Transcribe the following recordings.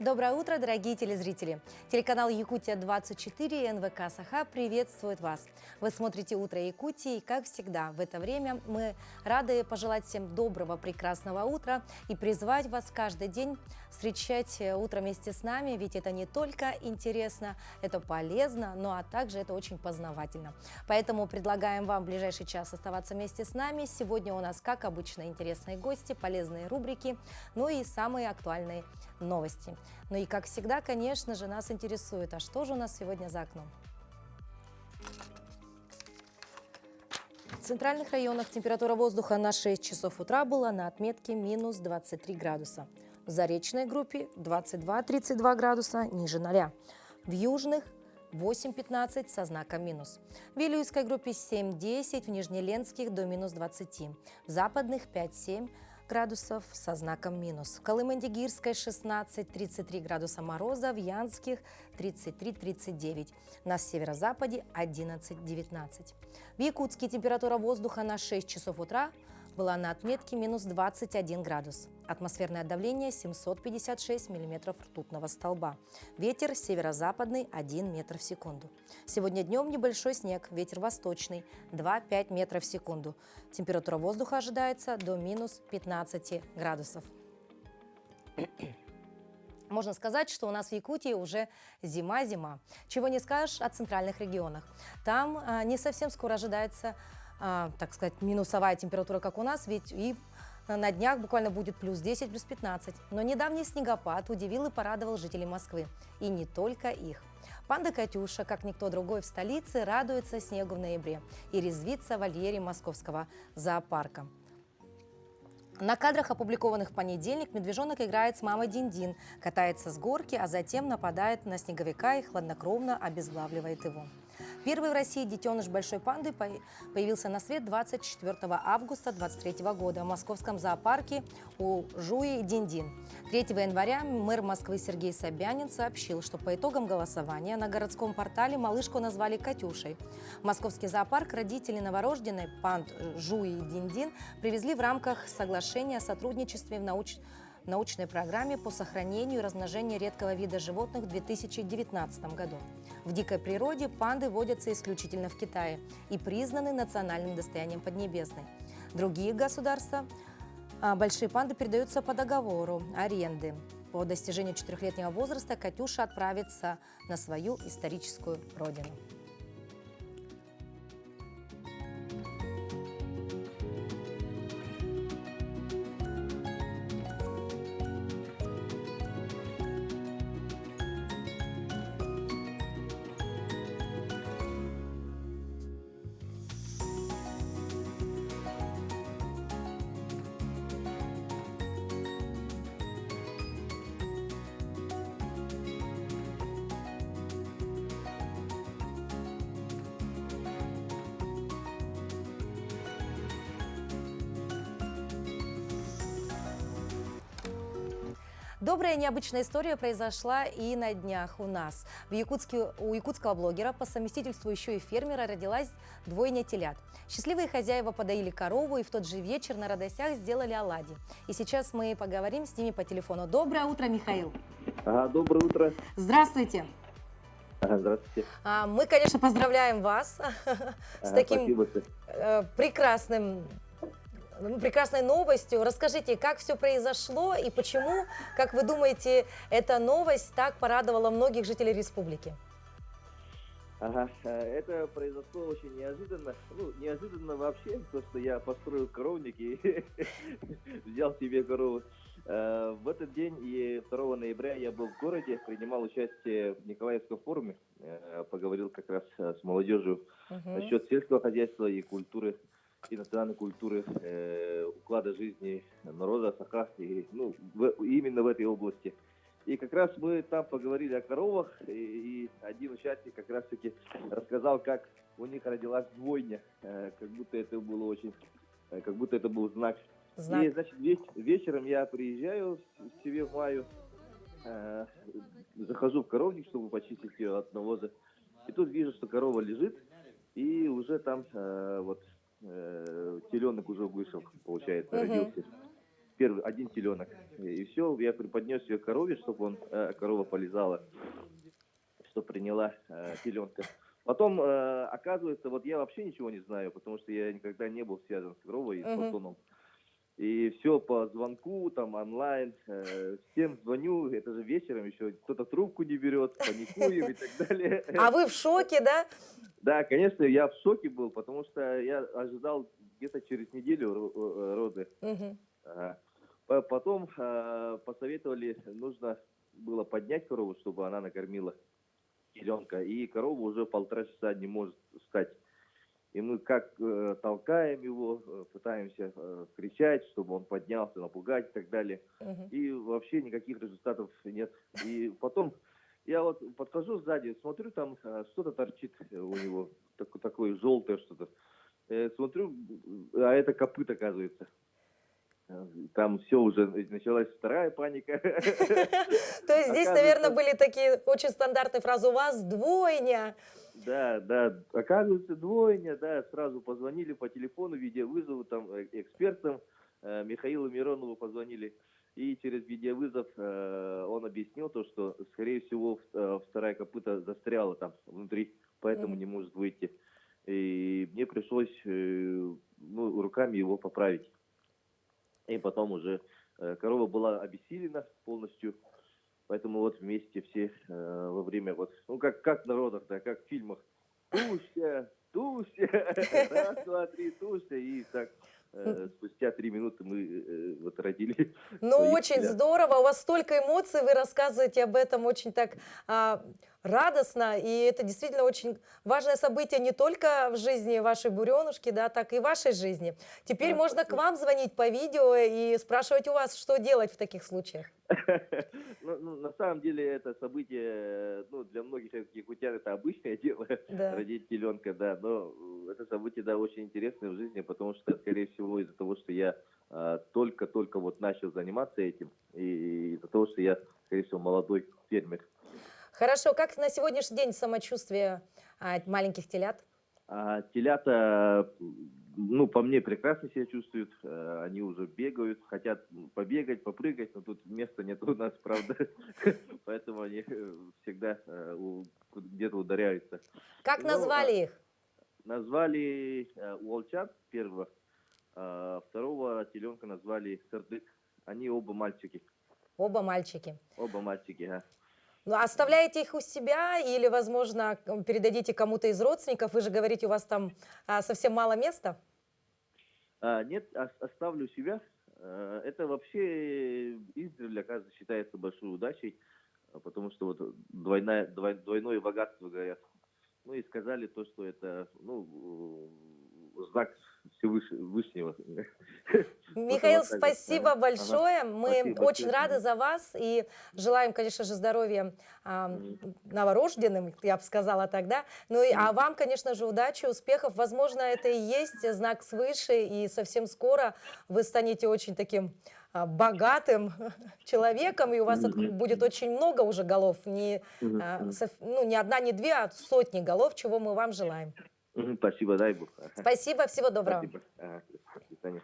Доброе утро, дорогие телезрители! Телеканал Якутия-24 и НВК Саха приветствует вас. Вы смотрите «Утро Якутии», и, как всегда, в это время мы рады пожелать всем доброго, прекрасного утра и призвать вас каждый день встречать утро вместе с нами, ведь это не только интересно, это полезно, но а также это очень познавательно. Поэтому предлагаем вам в ближайший час оставаться вместе с нами. Сегодня у нас, как обычно, интересные гости, полезные рубрики, ну и самые актуальные новости. Ну и, как всегда, конечно же, нас интересует, а что же у нас сегодня за окном? В центральных районах температура воздуха на 6 часов утра была на отметке минус 23 градуса. В заречной группе 22-32 градуса ниже 0. В южных 8-15 со знаком минус. В Вилюйской группе 7-10, в Нижнеленских до минус 20. В западных 5-7 градусов со знаком минус. В Колыма-Дигирской 16-33 градуса мороза, в Янских 33-39. На северо-западе 11-19. В Якутске температура воздуха на 6 часов утра была на отметке минус 21 градус. Атмосферное давление 756 миллиметров ртутного столба. Ветер северо-западный 1 метр в секунду. Сегодня днем небольшой снег, ветер восточный 2-5 метров в секунду. Температура воздуха ожидается до минус 15 градусов. Можно сказать, что у нас в Якутии уже зима-зима. Чего не скажешь о центральных регионах. Там не совсем скоро ожидается, так сказать, минусовая температура, как у нас, ведь и на днях буквально будет плюс 10, плюс 15. Но недавний снегопад удивил и порадовал жителей Москвы. И не только их. Панда Катюша, как никто другой в столице, радуется снегу в ноябре и резвится в вольере московского зоопарка. На кадрах, опубликованных в понедельник, медвежонок играет с мамой Динь-Дин, катается с горки, а затем нападает на снеговика и хладнокровно обезглавливает его. Первый в России детеныш большой панды появился на свет 24 августа 2023 года в московском зоопарке у Жуи Динь-Дин. 3 января мэр Москвы Сергей Собянин сообщил, что по итогам голосования на городском портале малышку назвали Катюшей. В московский зоопарк родители новорожденной панд Жуи Динь-Дин привезли в рамках соглашения о сотрудничестве в научной программе по сохранению и размножению редкого вида животных в 2019 году. В дикой природе панды водятся исключительно в Китае и признаны национальным достоянием Поднебесной. Другие государства большие панды передаются по договору аренды. По достижению 4-летнего возраста Катюша отправится на свою историческую родину. Добрая необычная история произошла и на днях у нас. У якутского блогера, по совместительству еще и фермера, родилась двойня телят. Счастливые хозяева подоили корову и в тот же вечер на радостях сделали оладьи. И сейчас мы поговорим с ними по телефону. Доброе утро, Михаил. Доброе утро. Здравствуйте. Здравствуйте. Мы, конечно, поздравляем вас с таким прекрасной новостью. Расскажите, как все произошло и почему, как вы думаете, эта новость так порадовала многих жителей республики? Это произошло очень неожиданно. Неожиданно вообще, то, что я построил коровник и взял себе корову. В этот день, и 2 ноября, я был в городе, принимал участие в Николаевском форуме, поговорил как раз с молодежью насчет сельского хозяйства и культуры, и национальной культуры, уклада жизни народа Саха, именно в этой области. И как раз мы там поговорили о коровах, и один участник как раз-таки рассказал, как у них родилась двойня, как будто это был знак. И, значит, вечером я приезжаю к себе в маю, захожу в коровник, чтобы почистить ее от навоза, и тут вижу, что корова лежит, и уже там теленок уже вышел, получается, родился. первый, один теленок. И все, я преподнес ее корове, чтобы корова полезала, что приняла теленка. Потом, оказывается, вот я вообще ничего не знаю, потому что я никогда не был связан с коровой и с фотоном. И все по звонку, там онлайн, всем звоню, это же вечером еще, кто-то трубку не берет, паникуем и так далее. А вы в шоке, да? Да, конечно, я в шоке был, потому что я ожидал где-то через неделю роды. Ага. Потом посоветовали, нужно было поднять корову, чтобы она накормила теленка, и корова уже 1,5 часа не может встать. И мы как толкаем его, пытаемся кричать, чтобы он поднялся, напугать и так далее. И вообще никаких результатов нет. И потом я вот подхожу сзади, смотрю, там что-то торчит у него, такое желтое что-то. Смотрю, а это копыт, оказывается. Там все уже, началась вторая паника. То есть здесь, наверное, были такие очень стандартные фразы: у вас двойня. Да, да, оказывается, двойня, да, сразу позвонили по телефону, видеовызову, там, экспертам, Михаилу Миронову позвонили, и через видеовызов он объяснил то, что, скорее всего, вторая копыта застряла там внутри, поэтому не может выйти. И мне пришлось руками его поправить. И потом уже корова была обессилена полностью. Поэтому вот вместе все во время, вот, ну как в народах, да, как в фильмах. Туся, Туся, раз, два, три, Туся. И так спустя 3 минуты мы вот родили. Ну, очень здорово. У вас столько эмоций, вы рассказываете об этом очень так радостно. И это действительно очень важное событие не только в жизни вашей буренушки, да, так и в вашей жизни. Теперь можно к вам звонить по видео и спрашивать у вас, что делать в таких случаях. Ну, на самом деле это событие, ну, для многих якутян это обычное дело, родить теленка, да, но это событие, да, очень интересное в жизни, потому что, скорее всего, из-за того, что я только-только вот начал заниматься этим, и из-за того, что я, скорее всего, молодой фермер. Хорошо, как на сегодняшний день самочувствие маленьких телят? Телята, ну, по мне, прекрасно себя чувствуют. Они уже бегают, хотят побегать, попрыгать, но тут места нет у нас, правда. Поэтому они всегда где-то ударяются. Как назвали их? Назвали Уолчат первого, второго теленка назвали Сырдык. Они оба мальчики. Оба мальчики. Оба мальчики, да. Ну, оставляете их у себя или, возможно, передадите кому-то из родственников? Вы же говорите, у вас там совсем мало места? Нет, оставлю у себя. Это вообще издревле, оказывается, считается большой удачей, потому что вот двойное богатство, говорят. Ну и сказали то, что это, ну, знак Всевышнего. Михаил, спасибо большое. Мы Спасибо очень большое. рады за вас и желаем, конечно же, здоровья новорожденным, я бы сказала тогда. Ну и а вам, конечно же, удачи, успехов. Возможно, это и есть знак свыше, и совсем скоро вы станете очень таким богатым человеком, и у вас будет очень много уже голов, не одна, не две, а сотни голов, чего мы вам желаем. Спасибо, дай Бог. Спасибо, всего доброго. Спасибо. До свидания.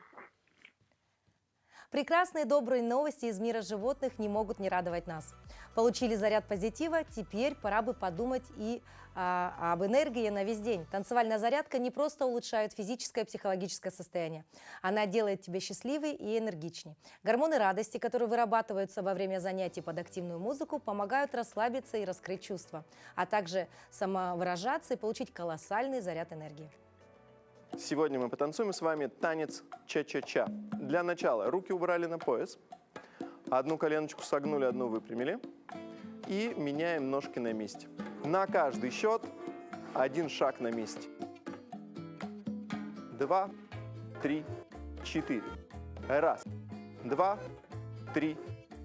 Прекрасные добрые новости из мира животных не могут не радовать нас. Получили заряд позитива, теперь пора бы подумать и об энергии на весь день. Танцевальная зарядка не просто улучшает физическое и психологическое состояние. Она делает тебя счастливой и энергичней. Гормоны радости, которые вырабатываются во время занятий под активную музыку, помогают расслабиться и раскрыть чувства, а также самовыражаться и получить колоссальный заряд энергии. Сегодня мы потанцуем с вами танец ча-ча-ча. Для начала руки убрали на пояс, одну коленочку согнули, одну выпрямили и меняем ножки на месте. На каждый счет один шаг на месте. 2, 3, 4. Раз, 2, 3,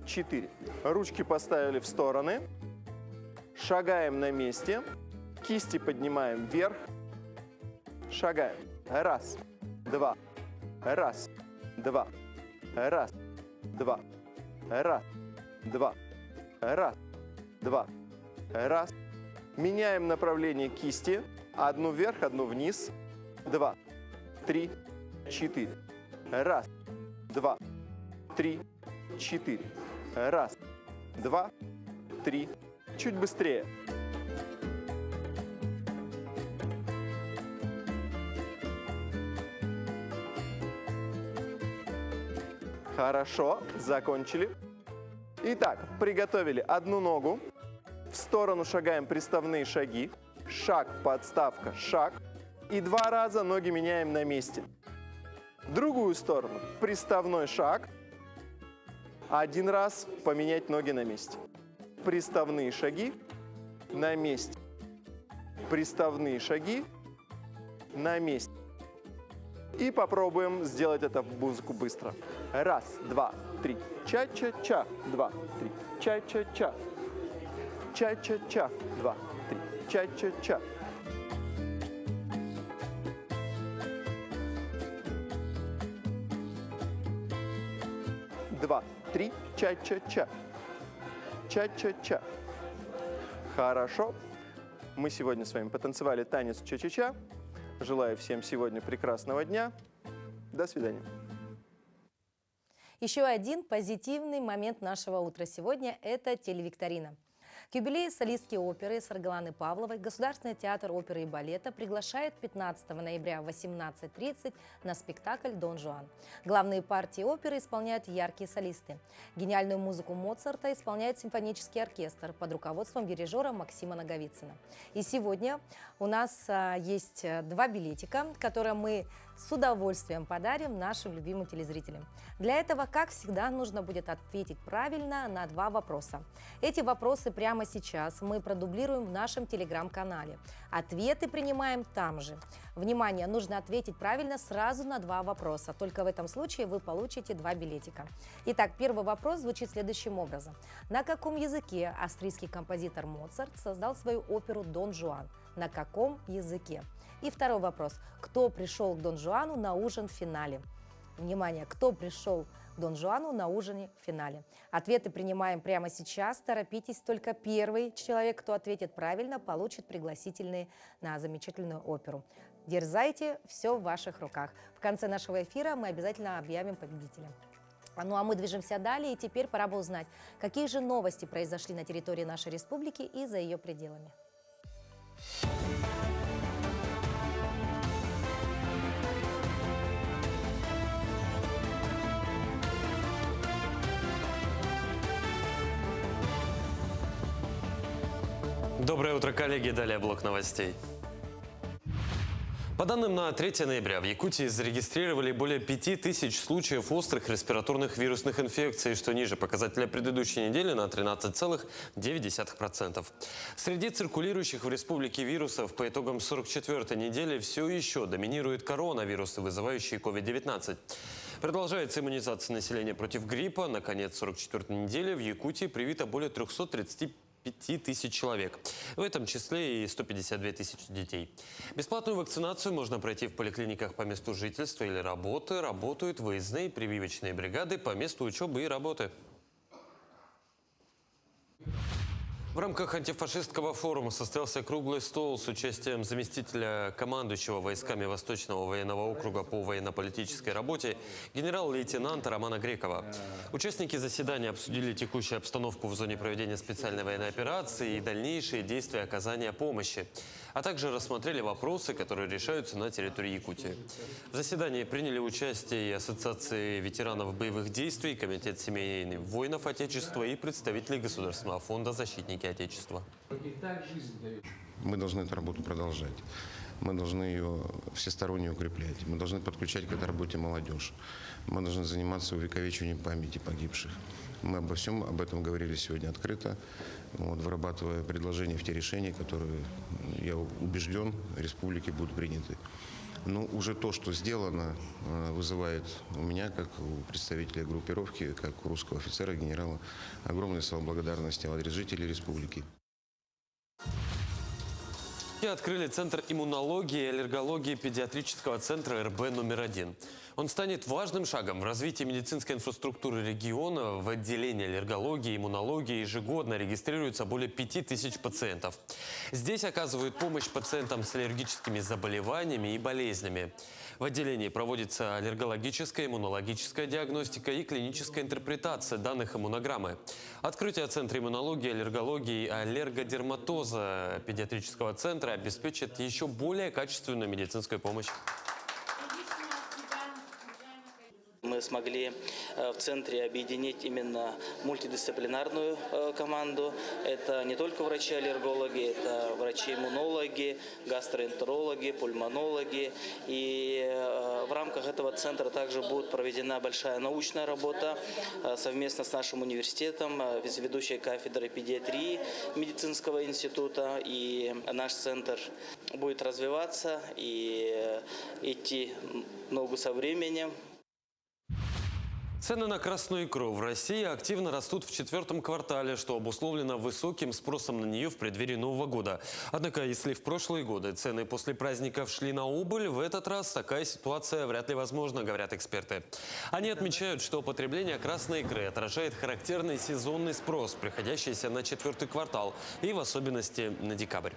4. Ручки поставили в стороны. Шагаем на месте. Кисти поднимаем вверх. Шагаем. Раз, два, раз, два, раз, два, раз, два, раз, два, раз. Меняем направление кисти. Одну вверх, одну вниз. 2, 3, 4. Раз, два, 3, 4. Раз, два, три. Чуть быстрее. Хорошо, закончили. Итак, приготовили одну ногу. В сторону шагаем приставные шаги. Шаг, подставка, шаг. И 2 раза ноги меняем на месте. В другую сторону приставной шаг. 1 раз поменять ноги на месте. Приставные шаги на месте. Приставные шаги на месте. И попробуем сделать это в музыку быстро. Раз, два, три. Ча-ча-ча. 2, 3. Ча-ча-ча. Ча-ча-ча. 2, 3. Ча-ча-ча. Два, три. Ча-ча-ча. Ча-ча-ча. Хорошо. Мы сегодня с вами потанцевали танец ча-ча-ча. Желаю всем сегодня прекрасного дня. До свидания. Еще один позитивный момент нашего утра сегодня – это телевикторина. К юбилею солистки оперы Саргаланы Павловой Государственный театр оперы и балета приглашает 15 ноября в 18:30 на спектакль «Дон Жуан». Главные партии оперы исполняют яркие солисты. Гениальную музыку Моцарта исполняет симфонический оркестр под руководством дирижера Максима Наговицына. И сегодня у нас есть 2 билетика, которые мы с удовольствием подарим нашим любимым телезрителям. Для этого, как всегда, нужно будет ответить правильно на 2 вопроса. Эти вопросы прямо сейчас мы продублируем в нашем телеграм-канале. Ответы принимаем там же. Внимание, нужно ответить правильно сразу на 2 вопроса. Только в этом случае вы получите 2 билетика. Итак, первый вопрос звучит следующим образом. На каком языке австрийский композитор Моцарт создал свою оперу «Дон Жуан»? На каком языке? И второй вопрос. Кто пришел к Дон Жуану на ужин в финале? Внимание, кто пришел к Дон Жуану на ужине в финале? Ответы принимаем прямо сейчас. Торопитесь, только первый человек, кто ответит правильно, получит пригласительные на замечательную оперу. Дерзайте, все в ваших руках. В конце нашего эфира мы обязательно объявим победителя. Ну а мы движемся далее, и теперь пора бы узнать, какие же новости произошли на территории нашей республики и за ее пределами. Доброе утро, коллеги. Далее блок новостей. По данным на 3 ноября в Якутии зарегистрировали более 5000 случаев острых респираторных вирусных инфекций, что ниже показателя предыдущей недели на 13,9%. Среди циркулирующих в республике вирусов по итогам 44-й недели все еще доминируют коронавирусы, вызывающие COVID-19. Продолжается иммунизация населения против гриппа. На конец 44-й недели в Якутии привито более 335 тысяч человек. В этом числе и 152 тысячи детей. Бесплатную вакцинацию можно пройти в поликлиниках по месту жительства или работы. Работают выездные прививочные бригады по месту учебы и работы. В рамках антифашистского форума состоялся круглый стол с участием заместителя командующего войсками Восточного военного округа по военно-политической работе генерал-лейтенанта Романа Грекова. Участники заседания обсудили текущую обстановку в зоне проведения специальной военной операции и дальнейшие действия оказания помощи, а также рассмотрели вопросы, которые решаются на территории Якутии. В заседании приняли участие и Ассоциации ветеранов боевых действий, Комитет семей воинов Отечества и представители Государственного фонда «Защитники Отечества». Мы должны эту работу продолжать. Мы должны ее всесторонне укреплять. Мы должны подключать к этой работе молодежь. Мы должны заниматься увековечиванием памяти погибших. Мы обо всем об этом говорили сегодня открыто, вырабатывая предложения в те решения, которые, я убежден, в республике будут приняты. Но уже то, что сделано, вызывает у меня, как у представителя группировки, как у русского офицера, генерала, огромные слова благодарности в адрес жителей республики. И открыли Центр иммунологии и аллергологии педиатрического центра РБ номер 1. Он станет важным шагом в развитии медицинской инфраструктуры региона. В отделении аллергологии и иммунологии ежегодно регистрируется более 5000 пациентов. Здесь оказывают помощь пациентам с аллергическими заболеваниями и болезнями. В отделении проводится аллергологическая, иммунологическая диагностика и клиническая интерпретация данных иммунограммы. Открытие Центра иммунологии, аллергологии и аллергодерматоза педиатрического центра обеспечит еще более качественную медицинскую помощь. Мы смогли в центре объединить именно мультидисциплинарную команду. Это не только врачи-аллергологи, это врачи-иммунологи, гастроэнтерологи, пульмонологи. И в рамках этого центра также будет проведена большая научная работа совместно с нашим университетом, с ведущей кафедрой педиатрии медицинского института. И наш центр будет развиваться и идти ногу со временем. Цены на красную икру в России активно растут в четвертом квартале, что обусловлено высоким спросом на нее в преддверии Нового года. Однако, если в прошлые годы цены после праздников шли на убыль, в этот раз такая ситуация вряд ли возможна, говорят эксперты. Они отмечают, что потребление красной икры отражает характерный сезонный спрос, приходящийся на четвертый квартал и в особенности на декабрь.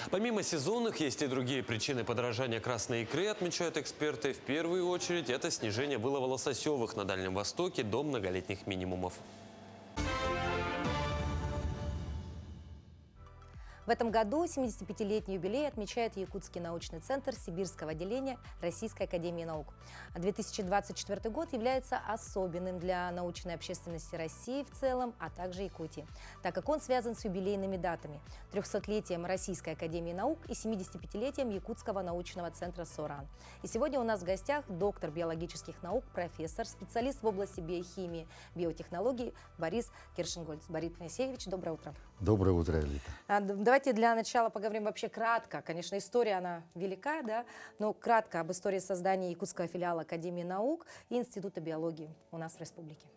Помимо сезонных, есть и другие причины подорожания красной икры, отмечают эксперты. В первую очередь это снижение вылова лососевых на Дальнем Востоке до многолетних минимумов. В этом году 75-летний юбилей отмечает Якутский научный центр Сибирского отделения Российской академии наук. 2024 год является особенным для научной общественности России в целом, а также Якутии, так как он связан с юбилейными датами – 300-летием Российской академии наук и 75-летием Якутского научного центра СОРАН. И сегодня у нас в гостях доктор биологических наук, профессор, специалист в области биохимии, биотехнологий Борис Киршенгольц. Борис Моисеевич, доброе утро. Доброе утро, Элита. Давайте для начала поговорим вообще кратко. Конечно, история, она велика, да, но кратко об истории создания якутского филиала Академии наук и Института биологии у нас в республике.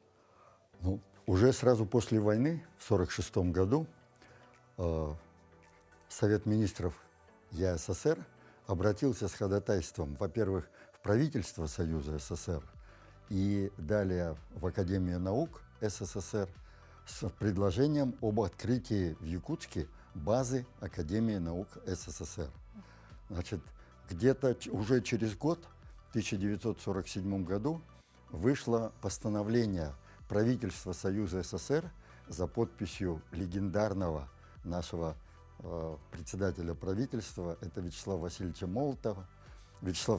Ну, уже сразу после войны, в 1946 году, Совет министров ЯССР обратился с ходатайством, во-первых, в правительство Союза СССР и далее в Академию наук СССР с предложением об открытии в Якутске базы Академии наук СССР. Значит, где-то уже через год, в 1947 году, вышло постановление правительства Союза СССР за подписью легендарного нашего председателя правительства, это Вячеслава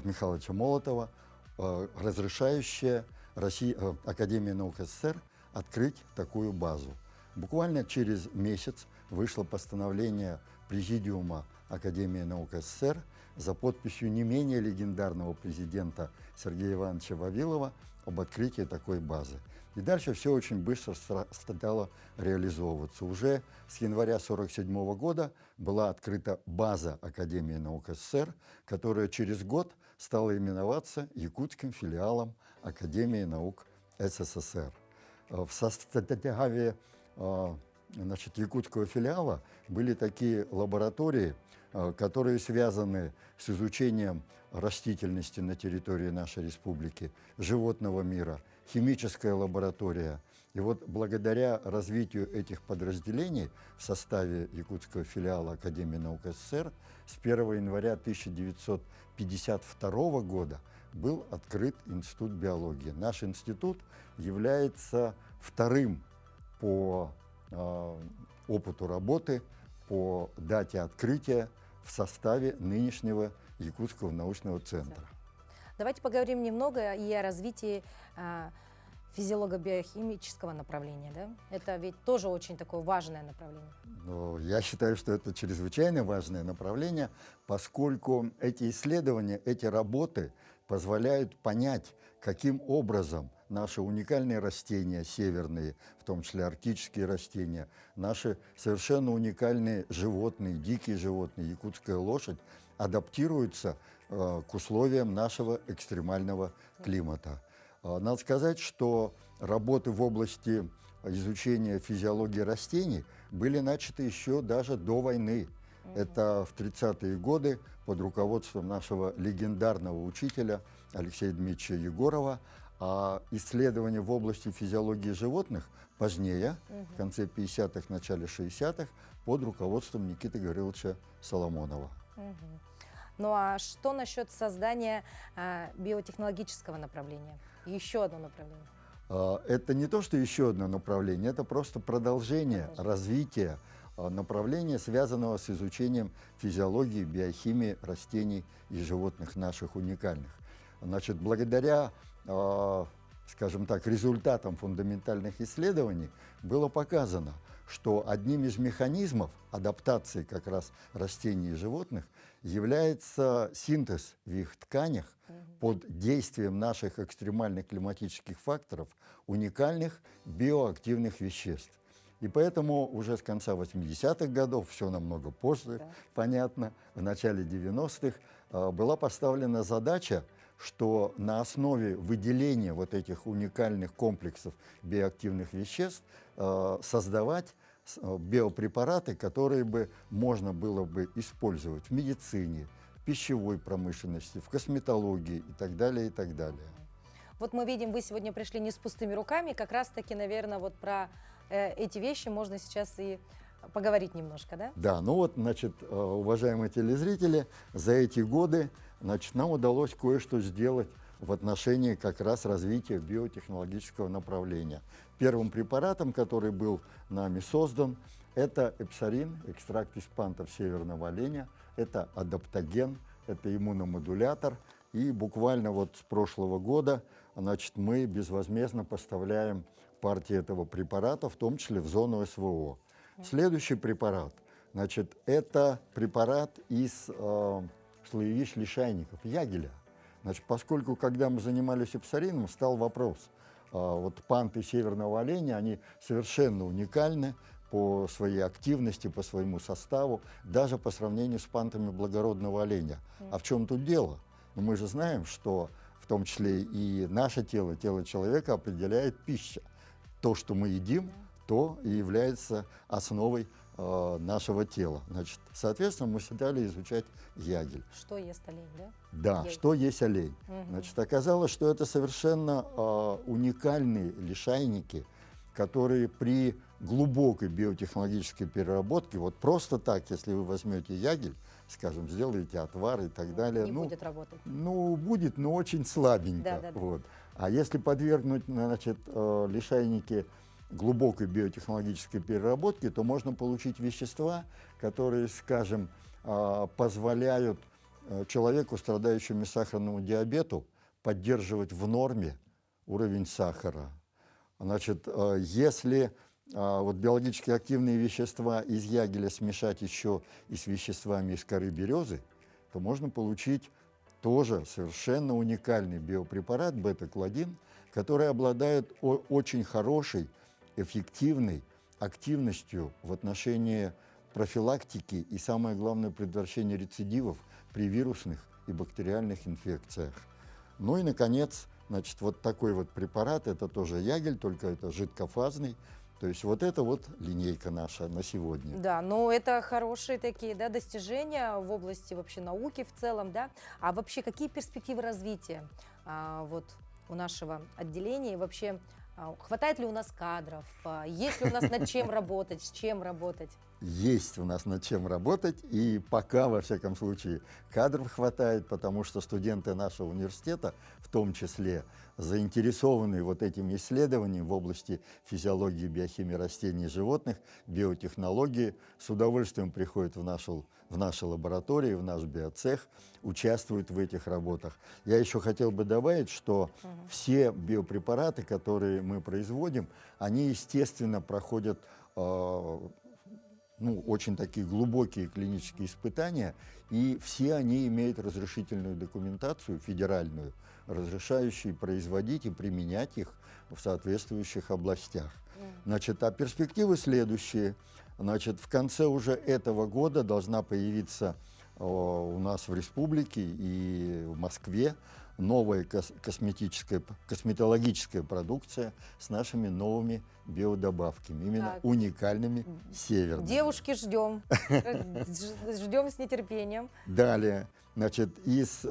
Михайловича Молотова, разрешающее Академии наук СССР открыть такую базу. Буквально через месяц вышло постановление Президиума Академии наук СССР за подписью не менее легендарного президента Сергея Ивановича Вавилова об открытии такой базы. И дальше все очень быстро стало реализовываться. Уже с января 1947 года была открыта база Академии наук СССР, которая через год стала именоваться Якутским филиалом Академии наук СССР. В составе якутского филиала были такие лаборатории, которые связаны с изучением растительности на территории нашей республики, животного мира, химическая лаборатория. И вот благодаря развитию этих подразделений в составе якутского филиала Академии наук СССР с 1 января 1952 года был открыт Институт биологии. Наш институт является вторым по опыту работы, по дате открытия в составе нынешнего Якутского научного центра. Давайте поговорим немного и о развитии физиолого-биохимического направления. Да? Это ведь тоже очень такое важное направление. Но я считаю, что это чрезвычайно важное направление, поскольку эти исследования, эти работы позволяют понять, каким образом наши уникальные растения, северные, в том числе арктические растения, наши совершенно уникальные животные, дикие животные, якутская лошадь, адаптируются к условиям нашего экстремального климата. Надо сказать, что работы в области изучения физиологии растений были начаты еще даже до войны. Это в 30-е годы под руководством нашего легендарного учителя Алексея Дмитриевича Егорова, а исследования в области физиологии животных позднее, в конце 50-х, начале 60-х, под руководством Никиты Гавриловича Соломонова. Ну а что насчет создания биотехнологического направления? Еще одно направление. Это не то, что еще одно направление, это просто продолжение развития направления, связанного с изучением физиологии, биохимии растений и животных наших уникальных. Значит, благодаря, скажем так, результатам фундаментальных исследований было показано, что одним из механизмов адаптации как раз растений и животных является синтез в их тканях под действием наших экстремальных климатических факторов уникальных биоактивных веществ. И поэтому уже с конца 80-х годов, все намного позже, понятно, в начале 90-х, была поставлена задача, что на основе выделения вот этих уникальных комплексов биоактивных веществ создавать биопрепараты, которые бы можно было бы использовать в медицине, в пищевой промышленности, в косметологии и так далее, и так далее. Вот мы видим, вы сегодня пришли не с пустыми руками, как раз-таки, наверное, вот про эти вещи можно сейчас и поговорить немножко, да? Да, ну вот, значит, уважаемые телезрители, за эти годы, значит, нам удалось кое-что сделать в отношении как раз развития биотехнологического направления. Первым препаратом, который был нами создан, это эпсорин, экстракт из пантов северного оленя, это адаптоген, это иммуномодулятор. И буквально вот с прошлого года, значит, мы безвозмездно поставляем партии этого препарата, в том числе в зону СВО. Следующий препарат, значит, это препарат из слоевищ лишайников, ягеля. Значит, поскольку, когда мы занимались эпсорином, стал вопрос, вот панты северного оленя, они совершенно уникальны по своей активности, по своему составу, даже по сравнению с пантами благородного оленя. А в чем тут дело? Ну, мы же знаем, что в том числе и наше тело, тело человека определяет пища. То, что мы едим, то и является основой нашего тела. Значит, соответственно, мы стали изучать ягель. Что ест олень, да? Да, Ягель. что есть олень. Значит, оказалось, что это совершенно уникальные лишайники, которые при глубокой биотехнологической переработке, вот просто так, если вы возьмете ягель, скажем, сделаете отвар и так далее. Не будет работать. Ну, будет, но очень слабенько. Да. Вот. А если подвергнуть, значит, лишайники глубокой биотехнологической переработки, то можно получить вещества, которые, скажем, позволяют человеку, страдающему сахарному диабету, поддерживать в норме уровень сахара. Значит, если вот биологически активные вещества из ягеля смешать еще и с веществами из коры березы, то можно получить тоже совершенно уникальный биопрепарат бета-клодин, который обладает очень хорошей, эффективной активностью в отношении профилактики и, самое главное, предотвращения рецидивов при вирусных и бактериальных инфекциях. Ну и, наконец, значит, вот такой вот препарат, это тоже ягель, только это жидкофазный. То есть вот это вот линейка наша на сегодня. Да, ну это хорошие такие, да, достижения в области вообще науки в целом, да. А вообще какие перспективы развития вот у нашего отделения и вообще хватает ли у нас кадров, есть ли у нас над чем работать, с чем работать? Есть у нас над чем работать, и пока, во всяком случае, кадров хватает, потому что студенты нашего университета, в том числе, заинтересованы вот этими исследованиями в области физиологии, биохимии растений и животных, биотехнологии, с удовольствием приходят в наши лаборатории, в наш биоцех, участвуют в этих работах. Я еще хотел бы добавить, что все биопрепараты, которые мы производим, они, естественно, проходят очень такие глубокие клинические испытания, и все они имеют разрешительную документацию федеральную, разрешающую производить и применять их в соответствующих областях. Значит, а перспективы следующие. Значит, в конце уже этого года должна появиться у нас в республике и в Москве новая косметологическая продукция с нашими новыми биодобавками, именно Так. уникальными северными. Девушки, ждем. Ждем с нетерпением. Далее, значит, из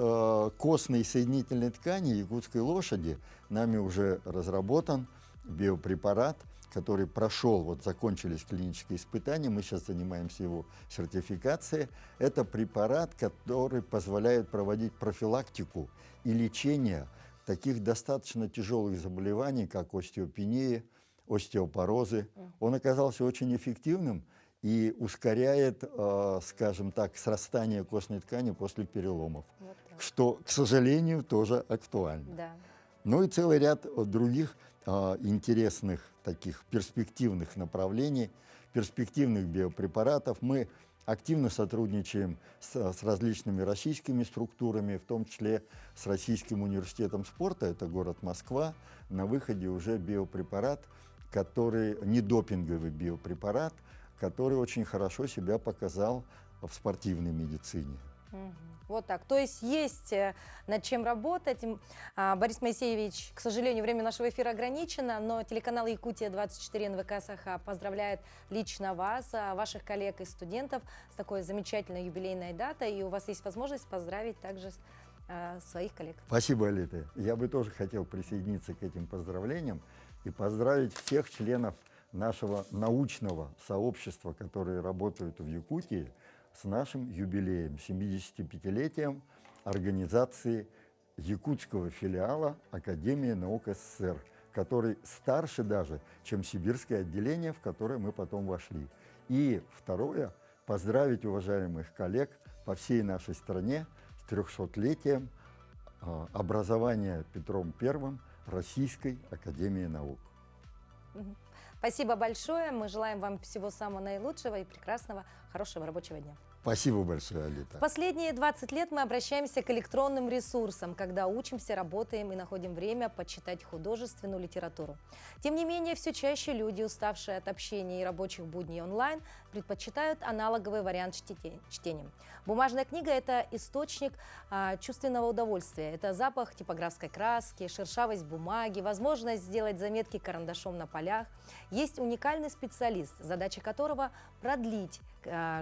костной соединительной ткани якутской лошади нами уже разработан биопрепарат, который прошел, вот закончились клинические испытания, мы сейчас занимаемся его сертификацией. Это препарат, который позволяет проводить профилактику и лечение таких достаточно тяжелых заболеваний, как остеопения, остеопорозы. Он оказался очень эффективным и ускоряет, скажем так, срастание костной ткани после переломов, Вот так. что, к сожалению, тоже актуально. Да. Ну и целый ряд других интересных таких перспективных направлений, перспективных биопрепаратов. Мы активно сотрудничаем с различными российскими структурами, в том числе с Российским университетом спорта, это город Москва. На выходе уже биопрепарат, который недопинговый биопрепарат, который очень хорошо себя показал в спортивной медицине. Мгм. Вот так. То есть над чем работать. Борис Моисеевич, к сожалению, время нашего эфира ограничено, но телеканал Якутия-24 НВК Саха поздравляет лично вас, ваших коллег и студентов с такой замечательной юбилейной датой. И у вас есть возможность поздравить также своих коллег. Спасибо, Алита. Я бы тоже хотел присоединиться к этим поздравлениям и поздравить всех членов нашего научного сообщества, которые работают в Якутии, с нашим юбилеем, 75-летием организации якутского филиала Академии наук СССР, который старше даже, чем сибирское отделение, в которое мы потом вошли. И второе, поздравить уважаемых коллег по всей нашей стране с 300-летием образования Петром I Российской Академии наук. Спасибо большое. Мы желаем вам всего самого наилучшего и прекрасного, хорошего рабочего дня. Спасибо большое, Алита. В последние 20 лет мы обращаемся к электронным ресурсам, когда учимся, работаем и находим время почитать художественную литературу. Тем не менее, все чаще люди, уставшие от общения и рабочих будней онлайн, предпочитают аналоговый вариант чтения. Бумажная книга – это источник чувственного удовольствия. Это запах типографской краски, шершавость бумаги, возможность сделать заметки карандашом на полях. Есть уникальный специалист, задача которого – продлить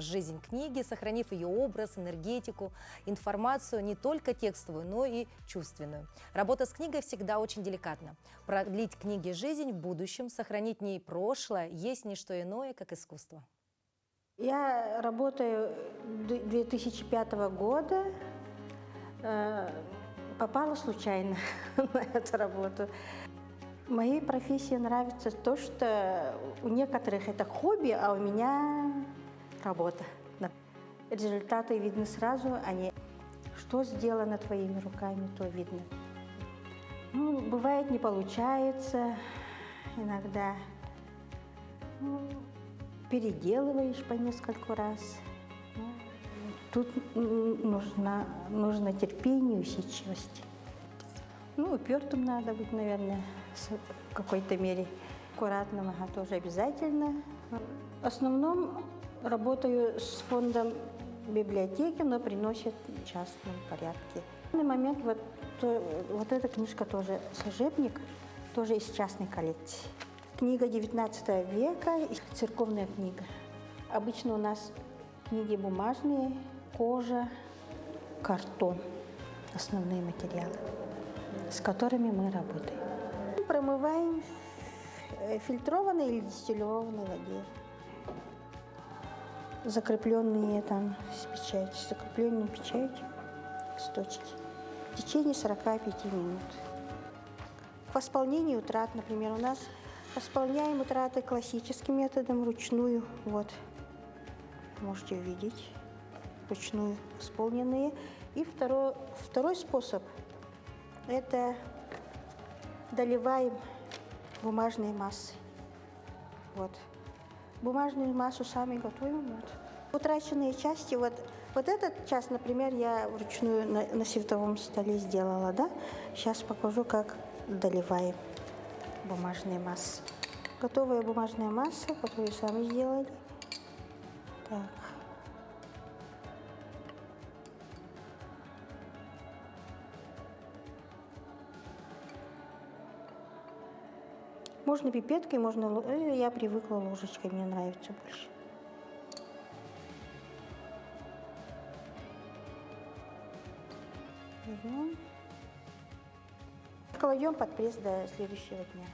жизнь книги, сохранив ее образ, энергетику, информацию не только текстовую, но и чувственную. Работа с книгой всегда очень деликатна. Продлить книге жизнь в будущем, сохранить в ней прошлое есть не что иное, как искусство. Я работаю 2005 года, попала случайно на эту работу. Моей профессии нравится то, что у некоторых это хобби, а у меня работа. Результаты видны сразу, что сделано твоими руками, то видно. Ну, бывает, не получается иногда. Переделываешь по нескольку раз. Тут нужно терпение, усидчивость. Ну, упертым надо быть, наверное, в какой-то мере. Аккуратным, тоже обязательно. В основном работаю с фондом библиотеки, но приносят в частном порядке. В данный момент вот эта книжка тоже «Служебник», тоже из частной коллекции. Книга 19 века, церковная книга. Обычно у нас книги бумажные, кожа, картон. Основные материалы, с которыми мы работаем. Промываем в фильтрованной или дистиллированной воде. Закрепленные там с печатью, с закрепленной печатью листочки. В течение 45 минут. К восполнению утрат, например, у нас восполняем утраты классическим методом, вручную. Вот, можете увидеть, вручную восполненные. И второй способ – это доливаем бумажные массы. Вот. Бумажную массу сами готовим. Вот. Утраченные части, вот этот часть, например, я вручную на световом столе сделала, да? Сейчас покажу, как доливаем бумажные массы. Готовая бумажная масса, которую сами сделали. Так. Можно пипеткой, можно... Я привыкла ложечкой, мне нравится больше. Берем. Кладем под пресс до следующего дня.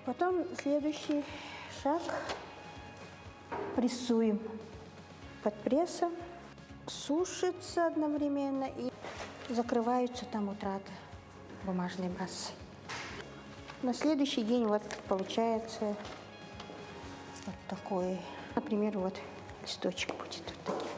Потом следующий шаг. Прессуем под прессом. Сушится одновременно и закрываются там утраты бумажной массы. На следующий день вот получается вот такой, например, вот листочек будет вот таким.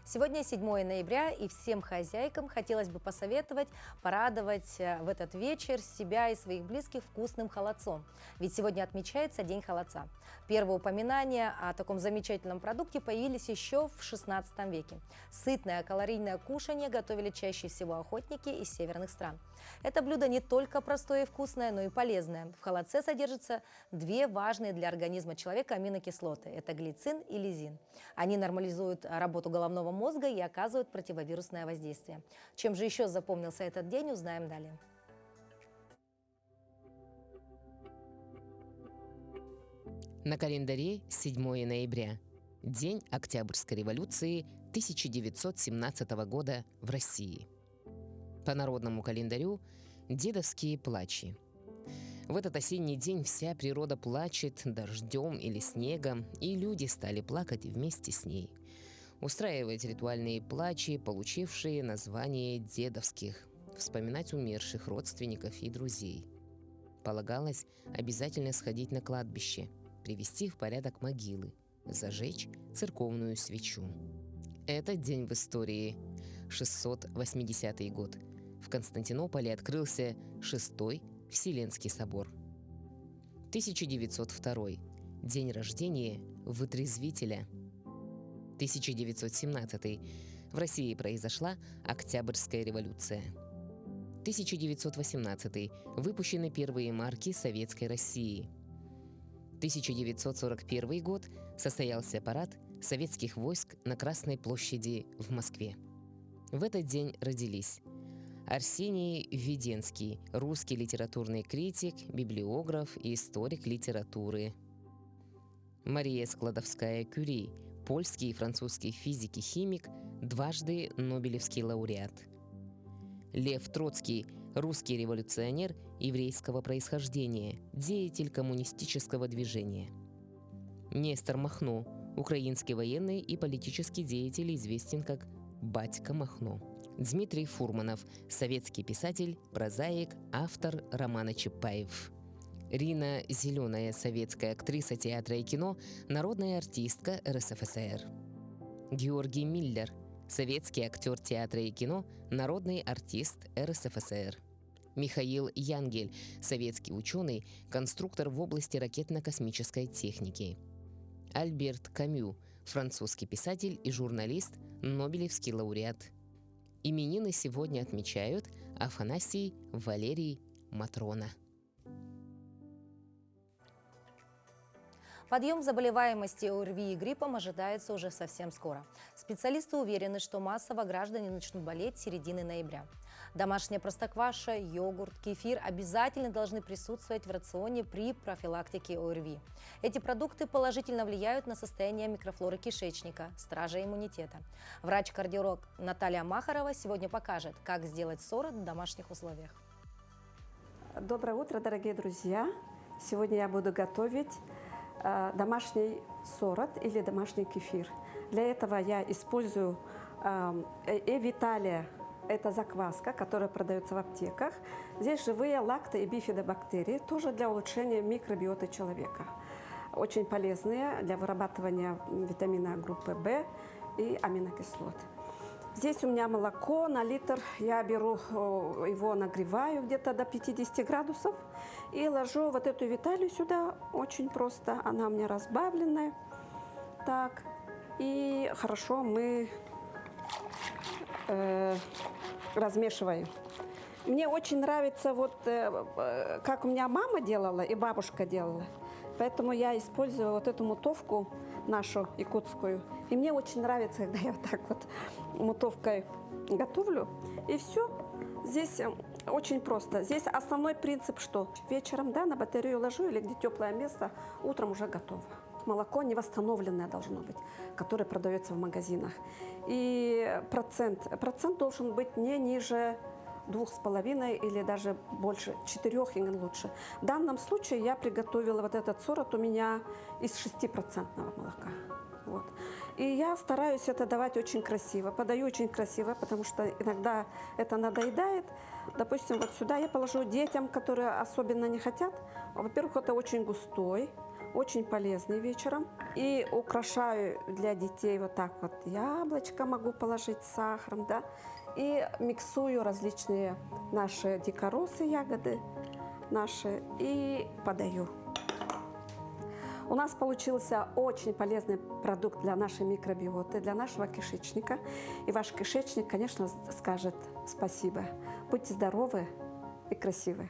Сегодня 7 ноября, и всем хозяйкам хотелось бы посоветовать порадовать в этот вечер себя и своих близких вкусным холодцом. Ведь сегодня отмечается День холодца. Первые упоминания о таком замечательном продукте появились еще в XVI веке. Сытное калорийное кушанье готовили чаще всего охотники из северных стран. Это блюдо не только простое и вкусное, но и полезное. В холодце содержатся две важные для организма человека аминокислоты – это глицин и лизин. Они нормализуют работу головного мозга и оказывают противовирусное воздействие. Чем же еще запомнился этот день, узнаем далее. На календаре 7 ноября, День Октябрьской революции 1917 года в России. По народному календарю – дедовские плачи. В этот осенний день вся природа плачет дождем или снегом, и люди стали плакать вместе с ней. Устраивать ритуальные плачи, получившие название дедовских, вспоминать умерших родственников и друзей. Полагалось обязательно сходить на кладбище, привести в порядок могилы, зажечь церковную свечу. Этот день в истории. 680 год. В Константинополе открылся Шестой Вселенский собор. 1902. День рождения Вытрезвителя. 1917. В России произошла Октябрьская революция. 1918. Выпущены первые марки Советской России. 1941 год. Состоялся парад советских войск на Красной площади в Москве. В этот день родились Арсений Введенский, русский литературный критик, библиограф и историк литературы. Мария Складовская-Кюри, польский и французский физик и химик, дважды Нобелевский лауреат. Лев Троцкий, русский революционер еврейского происхождения, деятель коммунистического движения. Нестор Махно, украинский военный и политический деятель, известен как «Батька Махно». Дмитрий Фурманов, советский писатель, прозаик, автор романа Чапаев. Рина Зеленая, советская актриса театра и кино, народная артистка РСФСР. Георгий Миллер, советский актер театра и кино, народный артист РСФСР. Михаил Янгель, советский ученый, конструктор в области ракетно-космической техники. Альберт Камю, французский писатель и журналист, Нобелевский лауреат. Именины сегодня отмечают Афанасий, Валерий, Матрона. Подъем заболеваемости ОРВИ и гриппом ожидается уже совсем скоро. Специалисты уверены, что массово граждане начнут болеть с середины ноября. Домашняя простокваша, йогурт, кефир обязательно должны присутствовать в рационе при профилактике ОРВИ. Эти продукты положительно влияют на состояние микрофлоры кишечника, стража иммунитета. Врач-кардиолог Наталья Махарова сегодня покажет, как сделать сорот в домашних условиях. Доброе утро, дорогие друзья! Сегодня я буду готовить домашний сорот или домашний кефир. Для этого я использую Эвиталия. Это закваска, которая продается в аптеках. Здесь живые лакто- и бифидобактерии, тоже для улучшения микробиоты человека. Очень полезные для вырабатывания витамина группы В и аминокислот. Здесь у меня молоко на литр. Я беру его, нагреваю где-то до 50 градусов и ложу вот эту Виталию сюда. Очень просто. Она у меня разбавленная. Так. И хорошо мы размешиваем. Мне очень нравится, вот как у меня мама делала и бабушка делала. Поэтому я использую вот эту мутовку нашу якутскую. И мне очень нравится, когда я вот так вот мутовкой готовлю. И все. Здесь очень просто. Здесь основной принцип, что вечером, да, на батарею ложу или где теплое место, утром уже готово. Молоко невосстановленное должно быть, которое продается в магазинах. И процент должен быть не ниже 2,5 или даже больше, 4 и лучше. В данном случае я приготовила вот этот сорт у меня из 6% молока. Вот. И я стараюсь это давать очень красиво, подаю очень красиво, потому что иногда это надоедает. Допустим, вот сюда я положу детям, которые особенно не хотят. Во-первых, это очень густой, очень полезный вечером. И украшаю для детей вот так вот яблочко могу положить с сахаром, да. И миксую различные наши дикоросы, ягоды наши и подаю. У нас получился очень полезный продукт для нашей микробиоты, для нашего кишечника. И ваш кишечник, конечно, скажет спасибо. Будьте здоровы и красивы.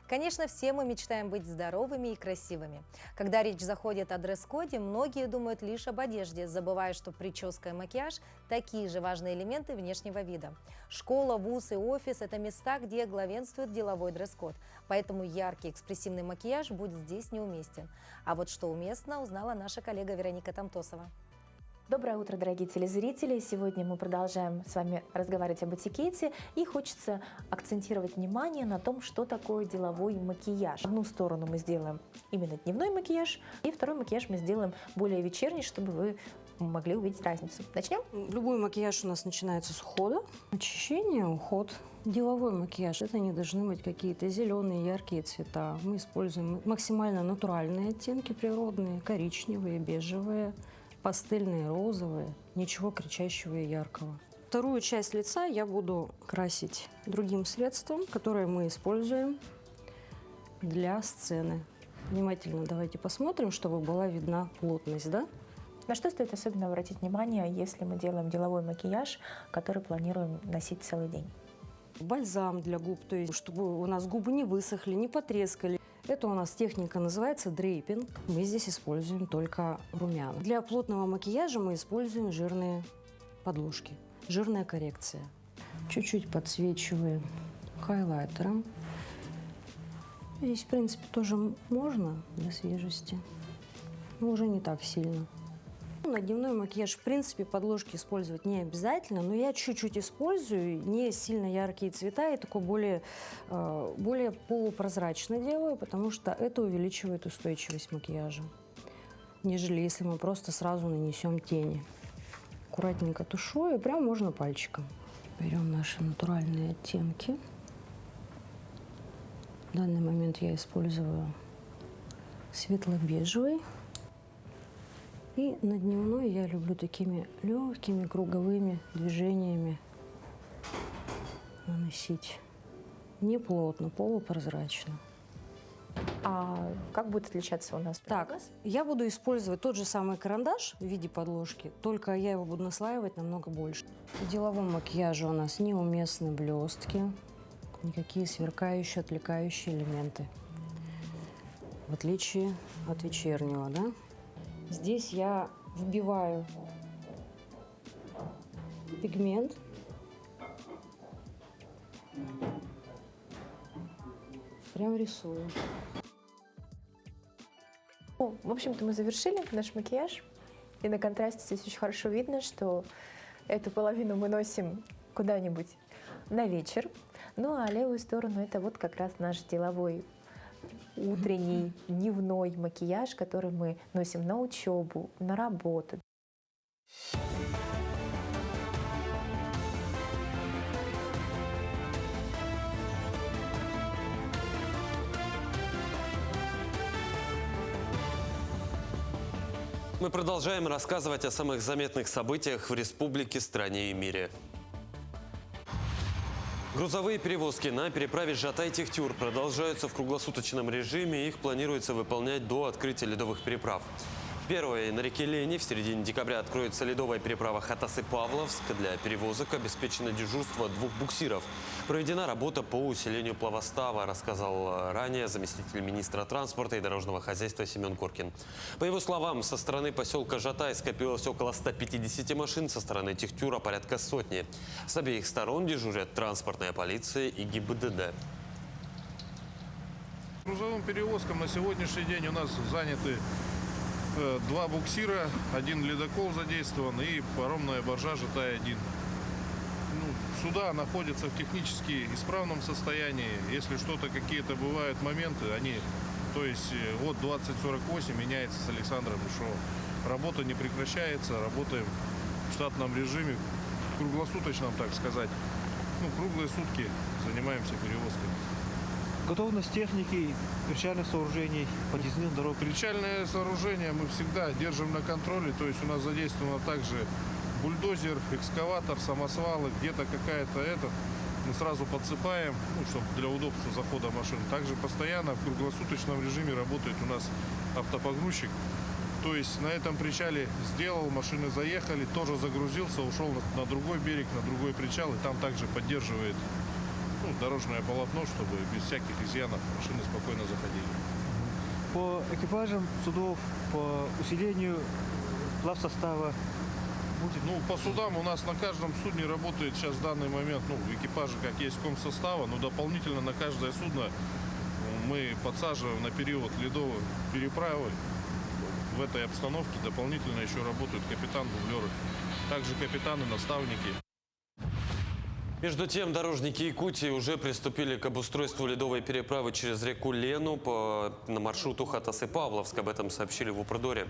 Конечно, все мы мечтаем быть здоровыми и красивыми. Когда речь заходит о дресс-коде, многие думают лишь об одежде, забывая, что прическа и макияж – такие же важные элементы внешнего вида. Школа, вуз и офис – это места, где главенствует деловой дресс-код. Поэтому яркий экспрессивный макияж будет здесь неуместен. А вот что уместно, узнала наша коллега Вероника Тамтосова. Доброе утро, дорогие телезрители! Сегодня мы продолжаем с вами разговаривать об этикете, и хочется акцентировать внимание на том, что такое деловой макияж. Одну сторону мы сделаем именно дневной макияж, и второй макияж мы сделаем более вечерний, чтобы вы могли увидеть разницу. Начнем? Любой макияж у нас начинается с ухода. Очищение, уход. Деловой макияж – это не должны быть какие-то зеленые, яркие цвета. Мы используем максимально натуральные оттенки, природные, коричневые, бежевые, пастельные, розовые, ничего кричащего и яркого. Вторую часть лица я буду красить другим средством, которое мы используем для сцены. Внимательно давайте посмотрим, чтобы была видна плотность, да? На что стоит особенно обратить внимание, если мы делаем деловой макияж, который планируем носить целый день? Бальзам для губ, то есть чтобы у нас губы не высохли, не потрескали. Это у нас техника называется дрейпинг. Мы здесь используем только румяна. Для плотного макияжа мы используем жирные подложки, жирная коррекция. Чуть-чуть подсвечиваем хайлайтером. Здесь, в принципе, тоже можно для свежести, но уже не так сильно. На дневной макияж, в принципе, подложки использовать не обязательно, но я чуть-чуть использую, не сильно яркие цвета, и такой более полупрозрачно делаю, потому что это увеличивает устойчивость макияжа, нежели если мы просто сразу нанесем тени. Аккуратненько тушу, и прям можно пальчиком. Берем наши натуральные оттенки. В данный момент я использую светло-бежевый. И на дневной я люблю такими легкими круговыми движениями наносить. Не плотно, полупрозрачно. А как будет отличаться у нас? Так, я буду использовать тот же самый карандаш в виде подложки, только я его буду наслаивать намного больше. В деловом макияже у нас неуместны блестки, никакие сверкающие, отвлекающие элементы. В отличие от вечернего, да? Здесь я вбиваю пигмент. Прям рисую. В общем-то, мы завершили наш макияж. И на контрасте здесь очень хорошо видно, что эту половину мы носим куда-нибудь на вечер. Ну а левую сторону это вот как раз наш деловой утренний, дневной макияж, который мы носим на учебу, на работу. Мы продолжаем рассказывать о самых заметных событиях в республике, стране и мире. Грузовые перевозки на переправе Жатай-Техтюр продолжаются в круглосуточном режиме. Их планируется выполнять до открытия ледовых переправ. Первой на реке Лени в середине декабря откроется ледовая переправа Хатасы-Павловск. Для перевозок обеспечено дежурство 2 буксиров. Проведена работа по усилению плавостава, рассказал ранее заместитель министра транспорта и дорожного хозяйства Семен Коркин. По его словам, со стороны поселка Жатай скопилось около 150 машин, со стороны Техтюра порядка сотни. С обеих сторон дежурят транспортная полиция и ГИБДД. Грузовым перевозкам на сегодняшний день у нас заняты 2 буксира, 1 ледокол задействован и паромная баржа «Жатай-1». Суда находятся в технически исправном состоянии. Если что-то, какие-то бывают моменты, они, то есть вот 2048 меняется с Александром Мишовым. Работа не прекращается, работаем в штатном режиме, круглосуточном, так сказать. Круглые сутки занимаемся перевозкой. Готовность техники, причальных сооружений, подъездных дорог. Причальное сооружение мы всегда держим на контроле, то есть у нас задействовано также бульдозер, экскаватор, самосвалы, где-то какая-то мы сразу подсыпаем, чтобы для удобства захода машин. Также постоянно в круглосуточном режиме работает у нас автопогрузчик. То есть на этом причале сделал, машины заехали, тоже загрузился, ушел на другой берег, на другой причал и там также поддерживает дорожное полотно, чтобы без всяких изъянов машины спокойно заходили. По экипажам судов, по усилению плавсостава будет? По судам у нас на каждом судне работает сейчас в данный момент, экипажи как есть комсостава, но дополнительно на каждое судно мы подсаживаем на период ледовой переправы. В этой обстановке дополнительно еще работают капитан-дублеры, также капитаны-наставники. Между тем, дорожники Якутии уже приступили к обустройству ледовой переправы через реку Лену на маршруту Хатасы-Павловск. Об этом сообщили в Упродоре.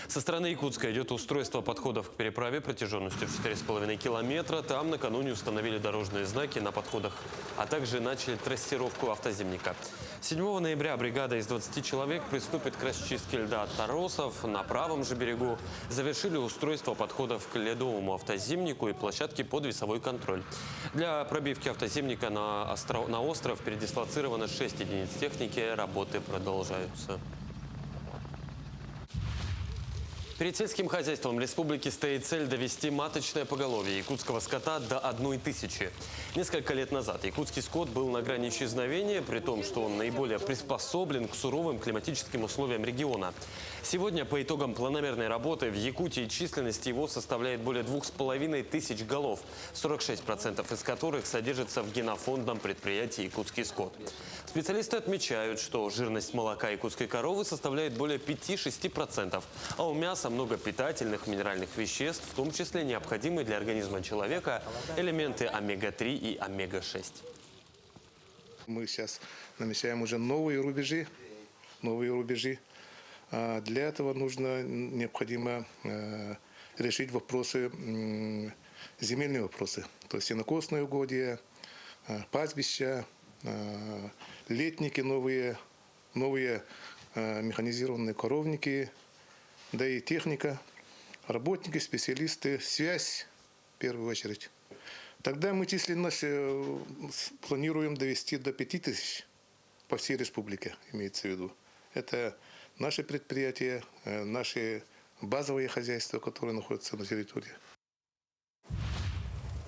Со стороны Якутска идет устройство подходов к переправе протяженностью в 4,5 километра. Там накануне установили дорожные знаки на подходах, а также начали трассировку автозимника. 7 ноября бригада из 20 человек приступит к расчистке льда от торосов. На правом же берегу завершили устройство подходов к ледовому автозимнику и площадки под весовой контроль. Для пробивки автозимника на остров передислоцировано 6 единиц техники. Работы продолжаются. Перед сельским хозяйством республики стоит цель довести маточное поголовье якутского скота до 1000. Несколько лет назад якутский скот был на грани исчезновения, при том, что он наиболее приспособлен к суровым климатическим условиям региона. Сегодня по итогам планомерной работы в Якутии численность его составляет более 2500 голов, 46% из которых содержится в генофондном предприятии «Якутский скот». Специалисты отмечают, что жирность молока якутской коровы составляет более 5-6%, а у мяса много питательных минеральных веществ, в том числе необходимые для организма человека элементы омега-3 и омега-6. Мы сейчас намечаем уже новые рубежи. Для этого необходимо решить вопросы, земельные вопросы, то есть сенокосные угодья, пастбища, летники новые механизированные коровники, да и техника, работники, специалисты, связь в первую очередь. Тогда мы численность планируем довести до 5000 по всей республике, имеется в виду. Это наши предприятия, наши базовые хозяйства, которые находятся на территории.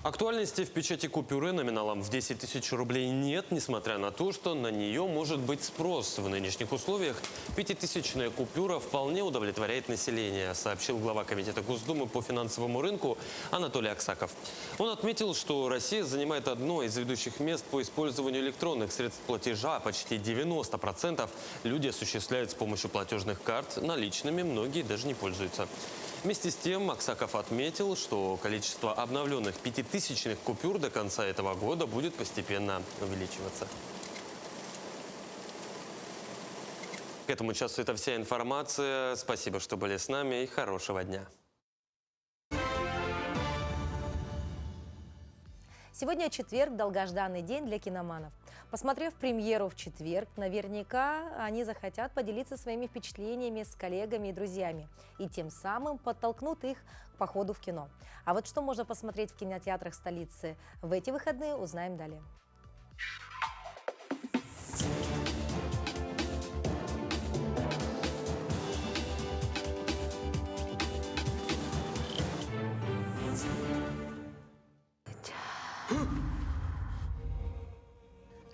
Актуальности в печати купюры номиналом в 10 тысяч рублей нет, несмотря на то, что на нее может быть спрос. В нынешних условиях 5000-я купюра вполне удовлетворяет население, сообщил глава Комитета Госдумы по финансовому рынку Анатолий Аксаков. Он отметил, что Россия занимает одно из ведущих мест по использованию электронных средств платежа. Почти 90% люди осуществляют с помощью платежных карт, наличными многие даже не пользуются. Вместе с тем Аксаков отметил, что количество обновленных 5000-ных купюр до конца этого года будет постепенно увеличиваться. К этому часу это вся информация. Спасибо, что были с нами, и хорошего дня. Сегодня четверг, долгожданный день для киноманов. Посмотрев премьеру в четверг, наверняка они захотят поделиться своими впечатлениями с коллегами и друзьями. И тем самым подтолкнут их к походу в кино. А вот что можно посмотреть в кинотеатрах столицы в эти выходные, узнаем далее.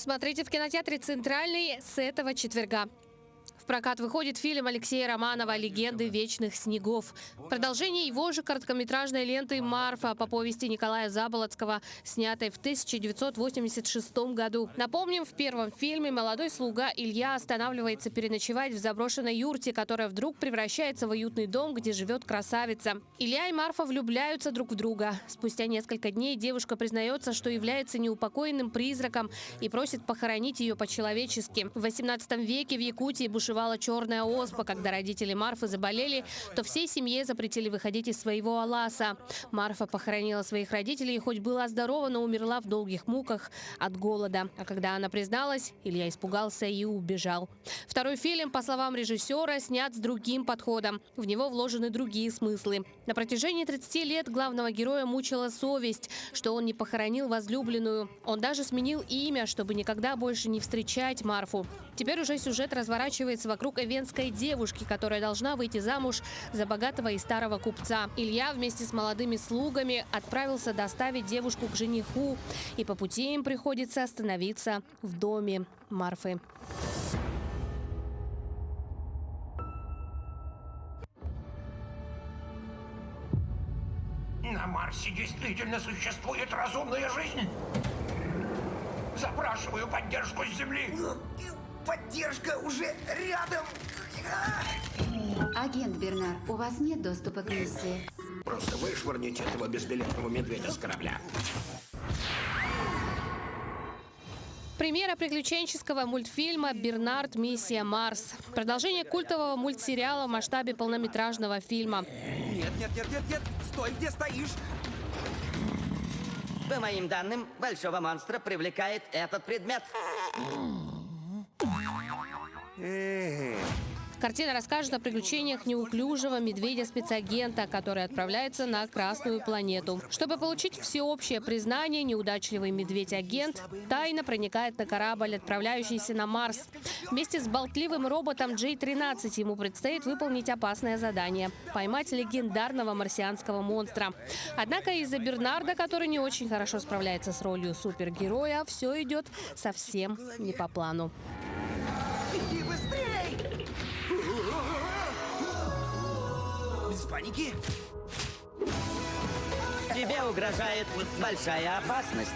Смотрите в кинотеатре «Центральный» с этого четверга. В прокат выходит фильм Алексея Романова «Легенды вечных снегов». Продолжение его же короткометражной ленты «Марфа» по повести Николая Заболоцкого, снятой в 1986 году. Напомним, в первом фильме молодой слуга Илья останавливается переночевать в заброшенной юрте, которая вдруг превращается в уютный дом, где живет красавица. Илья и Марфа влюбляются друг в друга. Спустя несколько дней девушка признается, что является неупокоенным призраком и просит похоронить ее по-человечески. В 18 веке в Якутии бушевала черная оспа. Когда родители Марфы заболели, то всей семье запретили выходить из своего аласа. Марфа похоронила своих родителей и хоть была здорова, но умерла в долгих муках от голода. А когда она призналась, Илья испугался и убежал. Второй фильм, по словам режиссера, снят с другим подходом. В него вложены другие смыслы. На протяжении 30 лет главного героя мучила совесть, что он не похоронил возлюбленную. Он даже сменил имя, чтобы никогда больше не встречать Марфу. Теперь уже сюжет разворачивается вокруг эвенской девушки, которая должна выйти замуж за богатого и старого купца. Илья вместе с молодыми слугами отправился доставить девушку к жениху, и по пути им приходится остановиться в доме Марфы. На Марсе действительно существует разумная жизнь? Запрашиваю поддержку с Земли. Поддержка уже рядом. Агент Бернар, у вас нет доступа к миссии. Просто вышвырните этого безбилетного медведя с корабля. Премьера приключенческого мультфильма «Бернард. Миссия Марс». Продолжение культового мультсериала в масштабе полнометражного фильма. Нет, нет, нет, нет, нет! Стой, где стоишь! По моим данным, большого монстра привлекает этот предмет. Картина расскажет о приключениях неуклюжего медведя-спецагента, который отправляется на Красную планету. Чтобы получить всеобщее признание, неудачливый медведь-агент тайно проникает на корабль, отправляющийся на Марс. Вместе с болтливым роботом J-13 ему предстоит выполнить опасное задание – поймать легендарного марсианского монстра. Однако из-за Бернарда, который не очень хорошо справляется с ролью супергероя, все идет совсем не по плану. Иди быстрей! Без паники. Тебе угрожает большая опасность.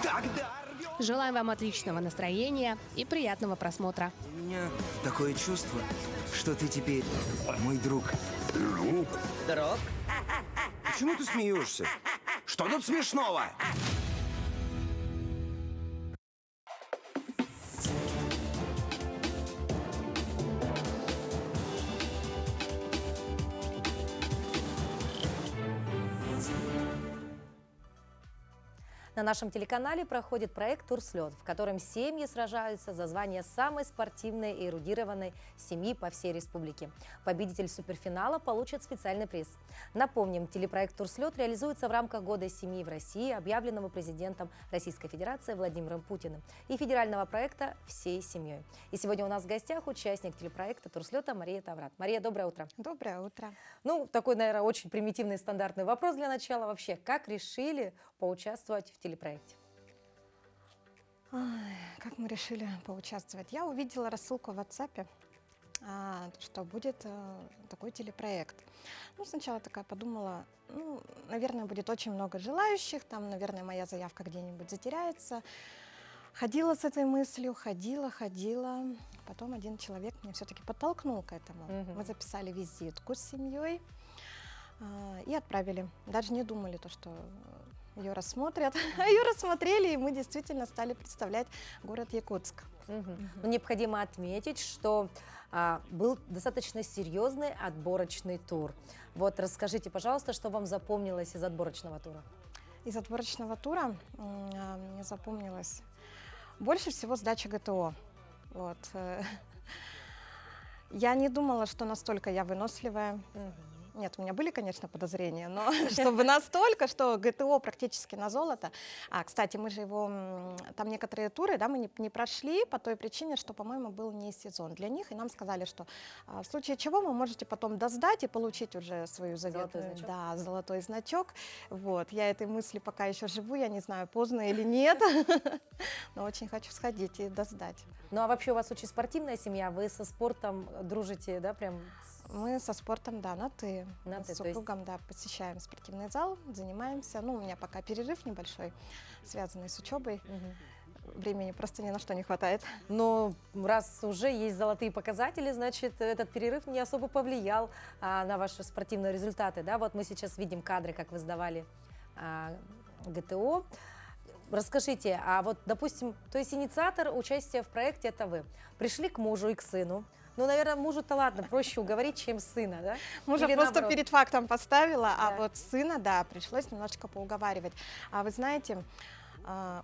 Тогда Желаем вам отличного настроения и приятного просмотра. у меня такое чувство, что ты теперь мой друг. Друг? Почему ты смеешься? Что тут смешного? На нашем телеканале проходит проект «Турслет», в котором семьи сражаются за звание самой спортивной и эрудированной семьи по всей республике. Победитель суперфинала получит специальный приз. Напомним, телепроект «Турслет» реализуется в рамках Года семьи в России, объявленного президентом Российской Федерации Владимиром Путиным, и федерального проекта «Всей семьей». И сегодня у нас в гостях участник телепроекта «Турслета» Мария Таврат. Мария, доброе утро. Доброе утро. Ну, такой, наверное, очень примитивный стандартный вопрос для начала. Вообще, как решили поучаствовать в телепроекте? Ой, как мы решили поучаствовать? Я увидела рассылку в WhatsApp, что будет такой телепроект. Ну, сначала такая подумала, ну, наверное, будет очень много желающих, там, наверное, моя заявка где-нибудь затеряется. Ходила с этой мыслью, ходила. Потом один человек меня все-таки подтолкнул к этому. Мы записали визитку с семьей и отправили. Даже не думали, что ее рассмотрят. Ее рассмотрели, и мы действительно стали представлять город Якутск. Но необходимо отметить, что был достаточно серьезный отборочный тур. Вот расскажите, пожалуйста, что вам запомнилось из отборочного тура? Из отборочного тура мне запомнилось больше всего сдача ГТО. Вот. Я не думала, что настолько я выносливая. Нет, у меня были, конечно, подозрения, но чтобы настолько, что ГТО практически на золото. Кстати, мы же его, там некоторые туры, да, мы не прошли по той причине, что, по-моему, был не сезон для них, и нам сказали, что в случае чего вы можете потом досдать и получить уже свою заветную, Золотой значок. да, золотой значок. Вот, я этой мысли пока еще живу, я не знаю, поздно или нет, но очень хочу сходить и досдать. Ну а вообще у вас очень спортивная семья, вы со спортом дружите, да, прям? Мы со спортом, да, на «ты». На Мы «ты», с то есть- супругом, да, посещаем спортивный зал, занимаемся. Ну, у меня пока перерыв небольшой, связанный с учебой. Времени просто ни на что не хватает. Но раз уже есть золотые показатели, значит, этот перерыв не особо повлиял на ваши спортивные результаты. Да? Вот мы сейчас видим кадры, как вы сдавали ГТО. Расскажите, а вот, допустим, то есть инициатор участия в проекте – это вы. Пришли к мужу и к сыну. Ну, наверное, мужу-то ладно, проще уговорить, чем сына, да? Мужа Или просто наоборот? перед фактом поставила, а вот сына, да, пришлось немножечко поуговаривать. А вы знаете,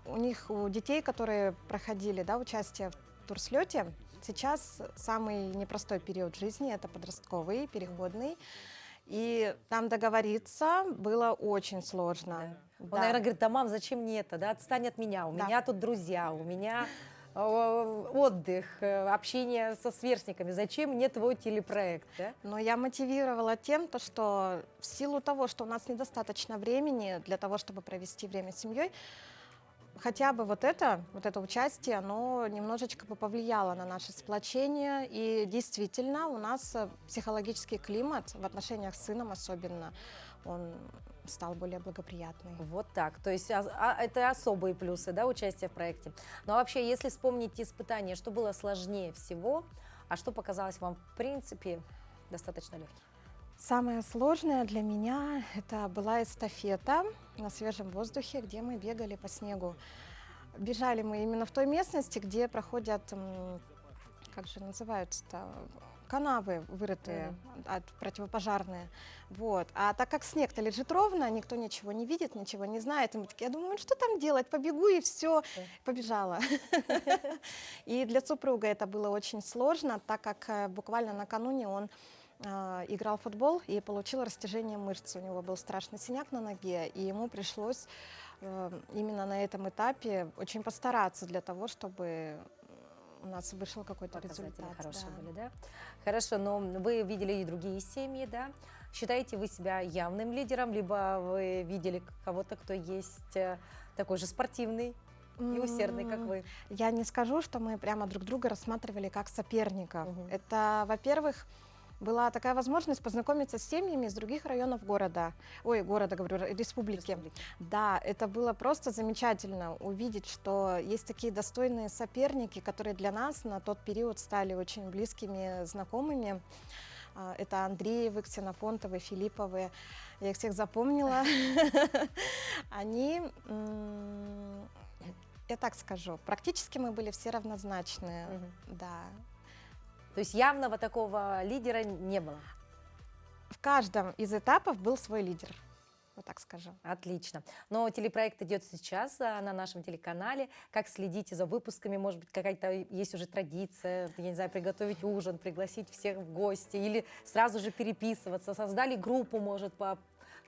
у детей, которые проходили, да, участие в турслете, сейчас самый непростой период жизни – это подростковый, переходный. И там договориться было очень сложно. Он, наверное, говорит, да, мам, зачем мне это, да, отстань от меня, у меня тут друзья, у меня отдых, общение со сверстниками, зачем мне твой телепроект, да? Но я мотивировала тем, что в силу того, что у нас недостаточно времени для того, чтобы провести время с семьей, хотя бы вот это участие, оно немножечко бы повлияло на наше сплочение. И действительно, у нас психологический климат в отношениях с сыном особенно, он стал более благоприятный. Вот так. То есть это особые плюсы, да, участия в проекте. Но вообще, если вспомнить испытания, что было сложнее всего, а что показалось вам, в принципе, достаточно легким? Самое сложное для меня это была эстафета на свежем воздухе, где мы бегали по снегу. Бежали мы именно в той местности, где проходят, как же называются-то, канавы вырытые, противопожарные. Вот. А так как снег-то лежит ровно, никто ничего не видит, ничего не знает. И мы такие, я думаю, что там делать, побегу и все, побежала. И для супруга это было очень сложно, так как буквально накануне он играл в футбол и получил растяжение мышц. У него был страшный синяк на ноге, и ему пришлось именно на этом этапе очень постараться для того, чтобы у нас вышел какой-то результат. Хорошие были, да? Хорошо, но вы видели и другие семьи, да? Считаете вы себя явным лидером, либо вы видели кого-то, кто есть такой же спортивный и усердный, как вы? Я не скажу, что мы прямо друг друга рассматривали как соперников. Это, во-первых, была такая возможность познакомиться с семьями из других районов города. Ой, города, говорю, республики. Да, это было просто замечательно увидеть, что есть такие достойные соперники, которые для нас на тот период стали очень близкими знакомыми. Это Андреевы, Ксенофонтовы, Филипповы. Я их всех запомнила. Они, я так скажу, практически мы были все равнозначные. Да. То есть явного такого лидера не было? В каждом из этапов был свой лидер, вот так скажу. Отлично. Но телепроект идет сейчас на нашем телеканале. Как следите за выпусками? Может быть, какая-то есть уже традиция, я не знаю, приготовить ужин, пригласить всех в гости или сразу же переписываться? Создали группу, может, по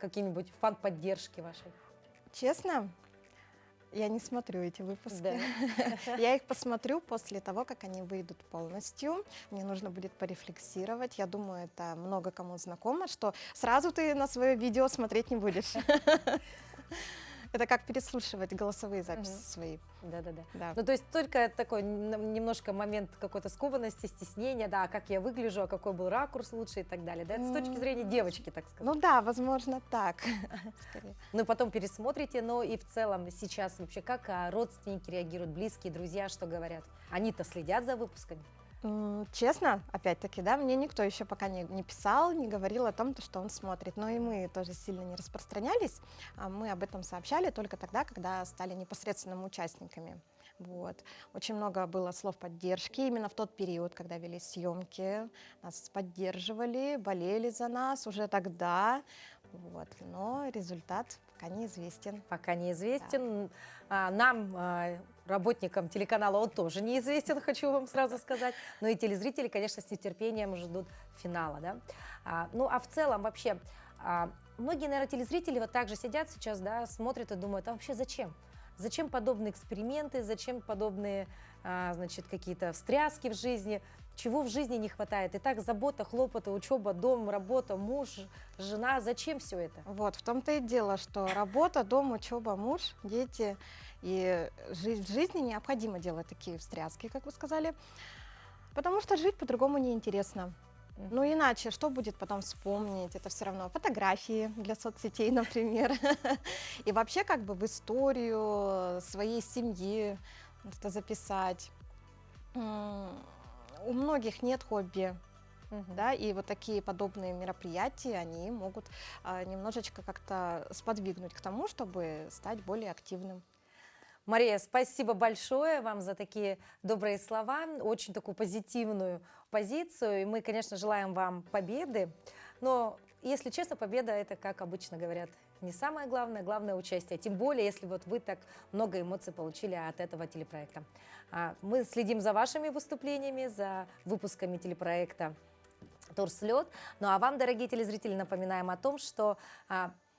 каким-нибудь фан-поддержке вашей? Честно? Я не смотрю эти выпуски. Да. Я их посмотрю после того, как они выйдут полностью. Мне нужно будет порефлексировать. Я думаю, это много кому знакомо, что сразу ты на свое видео смотреть не будешь. Это как переслушивать голосовые записи свои. Да. Ну, то есть только такой немножко момент какой-то скованности, стеснения, да, как я выгляжу, а какой был ракурс лучше и так далее. Да, это с точки зрения девочки, так сказать. Ну да, возможно, так. Ну, потом пересмотрите, но и в целом сейчас вообще как родственники реагируют, близкие, друзья, что говорят? Они-то следят за выпусками? Честно, опять-таки, да, мне никто еще пока не писал, не говорил о том, что он смотрит. Но и мы тоже сильно не распространялись. Мы об этом сообщали только тогда, когда стали непосредственными участниками. Вот. Очень много было слов поддержки именно в тот период, когда велись съемки. Нас поддерживали, болели за нас уже тогда. Вот. Но результат пока неизвестен. Пока неизвестен. Да. Нам работникам телеканала он тоже неизвестен, хочу вам сразу сказать. Но и телезрители, конечно, с нетерпением ждут финала. Да? Ну а в целом вообще, многие, наверное, телезрители вот так же сидят сейчас, да, смотрят и думают, а вообще зачем? Зачем подобные эксперименты, зачем подобные, значит, какие-то встряски в жизни? Чего в жизни не хватает? И так забота, хлопоты, учеба, дом, работа, муж, жена. Зачем все это? Вот, в том-то и дело, что работа, дом, учеба, муж, дети. И в жизни необходимо делать такие встряски, как вы сказали, потому что жить по-другому неинтересно. Ну иначе, что будет потом вспомнить? Это все равно фотографии для соцсетей, например. И вообще как бы в историю своей семьи это записать. У многих нет хобби, да, и вот такие подобные мероприятия, они могут немножечко как-то сподвигнуть к тому, чтобы стать более активным. Мария, спасибо большое вам за такие добрые слова, очень такую позитивную позицию. И мы, конечно, желаем вам победы. Но, если честно, победа – это, как обычно говорят, не самое главное, главное участие. Тем более, если вот вы так много эмоций получили от этого телепроекта. Мы следим за вашими выступлениями, за выпусками телепроекта «Турслет». Ну а вам, дорогие телезрители, напоминаем о том, что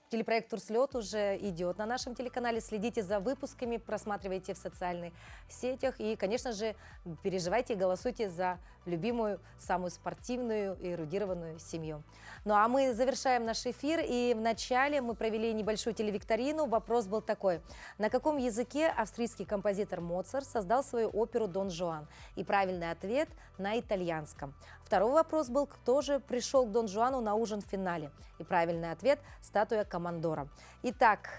телепроект «Турслет» уже идет на нашем телеканале. Следите за выпусками, просматривайте в социальных сетях. И, конечно же, переживайте и голосуйте за любимую, самую спортивную и эрудированную семью. Ну а мы завершаем наш эфир. И вначале мы провели небольшую телевикторину. Вопрос был такой. На каком языке австрийский композитор Моцарт создал свою оперу «Дон Жуан»? И правильный ответ – на итальянском. Второй вопрос был, кто же пришел к Дон Жуану на ужин в финале? И правильный ответ – статуя Командора. Итак,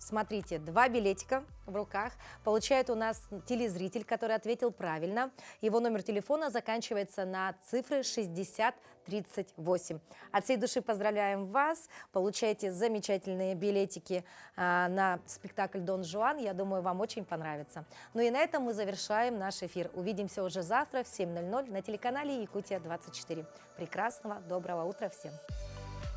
смотрите, 2 билетика в руках получает у нас телезритель, который ответил правильно. Его номер телефона заканчивается на цифры 6038. От всей души поздравляем вас. Получаете замечательные билетики на спектакль «Дон Жуан». Я думаю, вам очень понравится. Ну и на этом мы завершаем наш эфир. Увидимся уже завтра в 7:00 на телеканале Якутия-24. Прекрасного, доброго утра всем!